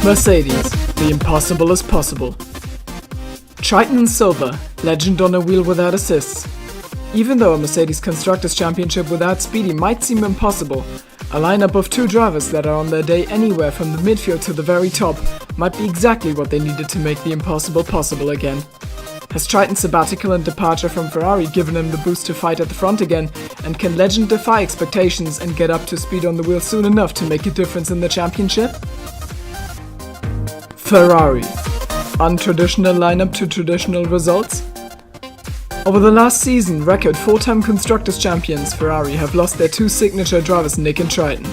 Mercedes, the impossible is possible. Triton and Silver, legend on a wheel without assists. Even though a Mercedes Constructors' Championship without Speedy might seem impossible, a lineup of two drivers that are on their day anywhere from the midfield to the very top might be exactly what they needed to make the impossible possible again. Has Triton's sabbatical and departure from Ferrari given him the boost to fight at the front again, and can Legend defy expectations and get up to speed on the wheel soon enough to make a difference in the championship? Ferrari. Untraditional lineup to traditional results? Over the last season, record 4-time Constructors champions Ferrari have lost their two signature drivers Nick and Triton.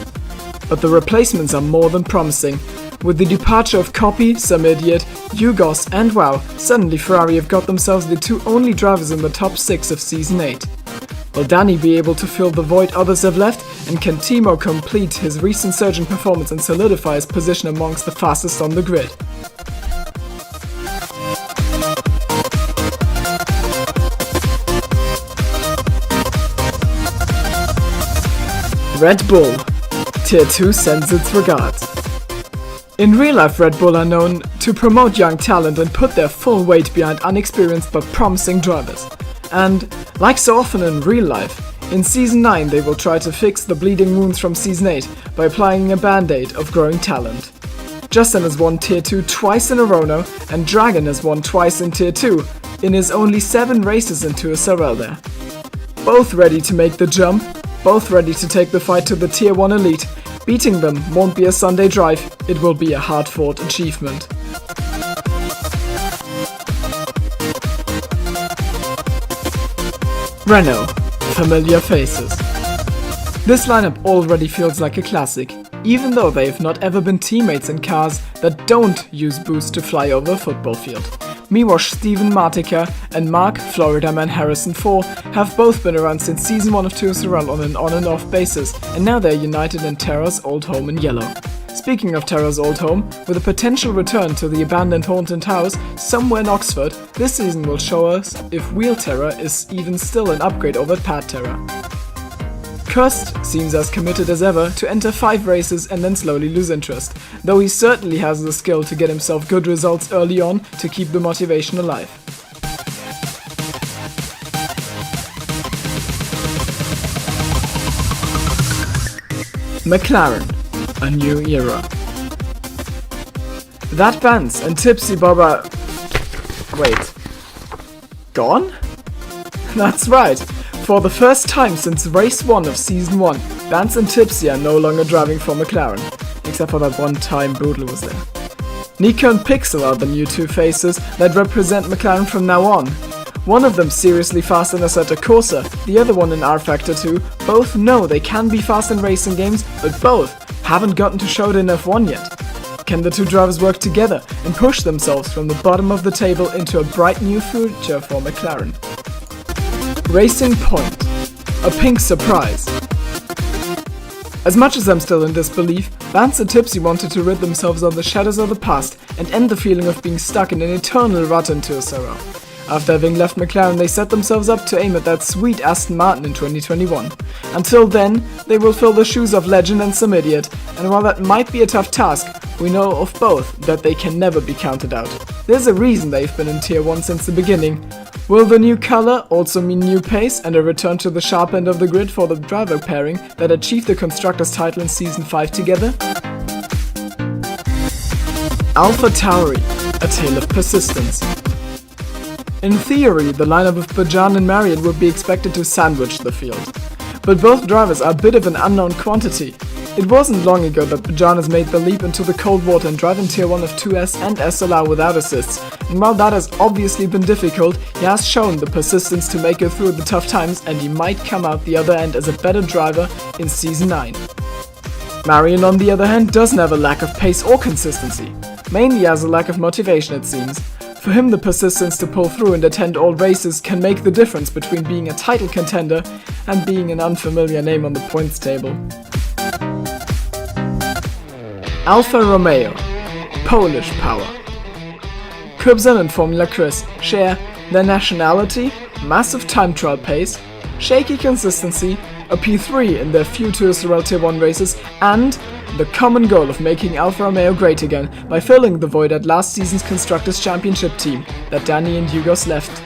But the replacements are more than promising. With the departure of Coppi, Some Idiot, Yugos and Wow, suddenly Ferrari have got themselves the two only drivers in the top 6 of Season 8. Will Danny be able to fill the void others have left, and can Timo complete his recent surge in performance and solidify his position amongst the fastest on the grid? Red Bull. Tier 2 sends its regards. In real life, Red Bull are known to promote young talent and put their full weight behind unexperienced but promising drivers. And, like so often in real life, in Season 9 they will try to fix the bleeding wounds from Season 8 by applying a band-aid of growing talent. Justin has won Tier 2 twice in a row now, and Dragon has won twice in Tier 2, in his only 7 races into a Sorel there. Both ready to make the jump, both ready to take the fight to the Tier 1 elite. Beating them won't be a Sunday drive, it will be a hard-fought achievement. Renault. Familiar faces. This lineup already feels like a classic, even though they've not ever been teammates in cars that don't use boost to fly over a football field. Miłosz Steven Martika and Mark Florida Man Harrison 4 have both been around since Season 1 of Tour Sorel on an on and off basis, and now they're united in Terra's old home in yellow. Speaking of Terra's old home, with a potential return to the abandoned haunted house somewhere in Oxford, this season will show us if Wheel Terra is even still an upgrade over Pad Terra. CEST seems as committed as ever to enter 5 races and then slowly lose interest, though he certainly has the skill to get himself good results early on to keep the motivation alive. McLaren, a new era. That Vance and Tipsy Bob are... Wait. Gone? That's right. For the first time since race 1 of Season 1, Vance and Tipsy are no longer driving for McLaren, except for that one time Boodle was there. Nico and Pixel are the new two faces that represent McLaren from now on. One of them seriously fast in Assetto Corsa, the other one in R-Factor 2. Both know they can be fast in racing games, but both haven't gotten to show it in F1 yet. Can the two drivers work together and push themselves from the bottom of the table into a bright new future for McLaren? Racing Point. A pink surprise. As much as I'm still in disbelief, Vance and Tipsy wanted to rid themselves of the shadows of the past and end the feeling of being stuck in an eternal rut into a Sorel. After having left McLaren, they set themselves up to aim at that sweet Aston Martin in 2021. Until then, they will fill the shoes of Legend and Some Idiot, and while that might be a tough task, we know of both that they can never be counted out. There's a reason they've been in Tier 1 since the beginning. Will the new color also mean new pace and a return to the sharp end of the grid for the driver pairing that achieved the Constructors' title in Season 5 together? AlphaTauri, a tale of persistence. In theory, the lineup of Bajan and Marriott would be expected to sandwich the field. But both drivers are a bit of an unknown quantity. It wasn't long ago that Bajan has made the leap into the cold water and drive in Tier 1 of 2S and SLR without assists, and while that has obviously been difficult, he has shown the persistence to make it through the tough times, and he might come out the other end as a better driver in Season 9. Marion, on the other hand, doesn't have a lack of pace or consistency. Mainly has a lack of motivation, it seems. For him, the persistence to pull through and attend all races can make the difference between being a title contender and being an unfamiliar name on the points table. Alfa Romeo, Polish power. Kubsan and Formula Chris share their nationality, massive time trial pace, shaky consistency, a P3 in their few Tourserel Tier 1 races, and the common goal of making Alfa Romeo great again by filling the void at last season's Constructors' Championship team that Danny and Hugos left.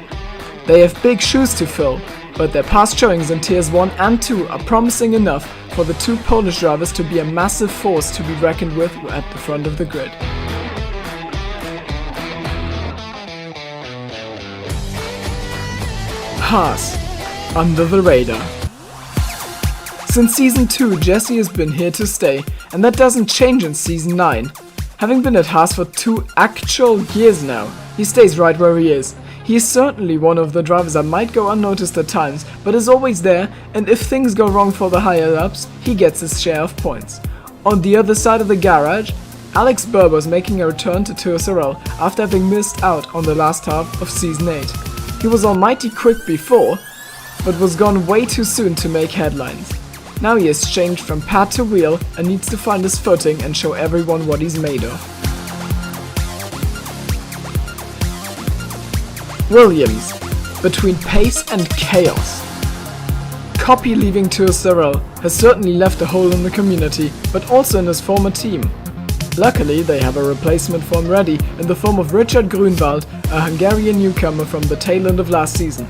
They have big shoes to fill, but their past showings in Tiers 1 and 2 are promising enough for the two Polish drivers to be a massive force to be reckoned with at the front of the grid. Haas, under the radar. Since Season 2, Jesse has been here to stay, and that doesn't change in Season 9. Having been at Haas for 2 actual years now, he stays right where he is. He is certainly one of the drivers that might go unnoticed at times, but is always there, and if things go wrong for the higher-ups, he gets his share of points. On the other side of the garage, Alex Berber is making a return to Tourserel after having missed out on the last half of Season 8. He was almighty quick before, but was gone way too soon to make headlines. Now he has changed from pad to wheel and needs to find his footing and show everyone what he's made of. Williams, between pace and chaos. Copy leaving Tourserel has certainly left a hole in the community, but also in his former team. Luckily, they have a replacement for him ready in the form of Richard Grünwald, a Hungarian newcomer from the tail end of last season.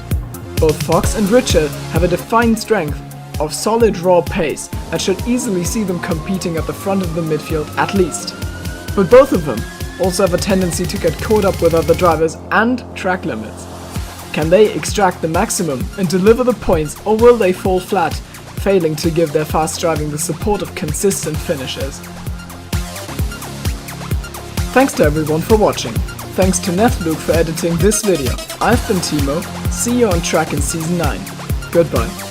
Both Fox and Richard have a defined strength of solid raw pace that should easily see them competing at the front of the midfield at least. But both of them also have a tendency to get caught up with other drivers and track limits. Can they extract the maximum and deliver the points, or will they fall flat, failing to give their fast driving the support of consistent finishes? Thanks to everyone for watching. Thanks to Nethluke for editing this video. I've been Timo, see you on track in Season 9. Goodbye.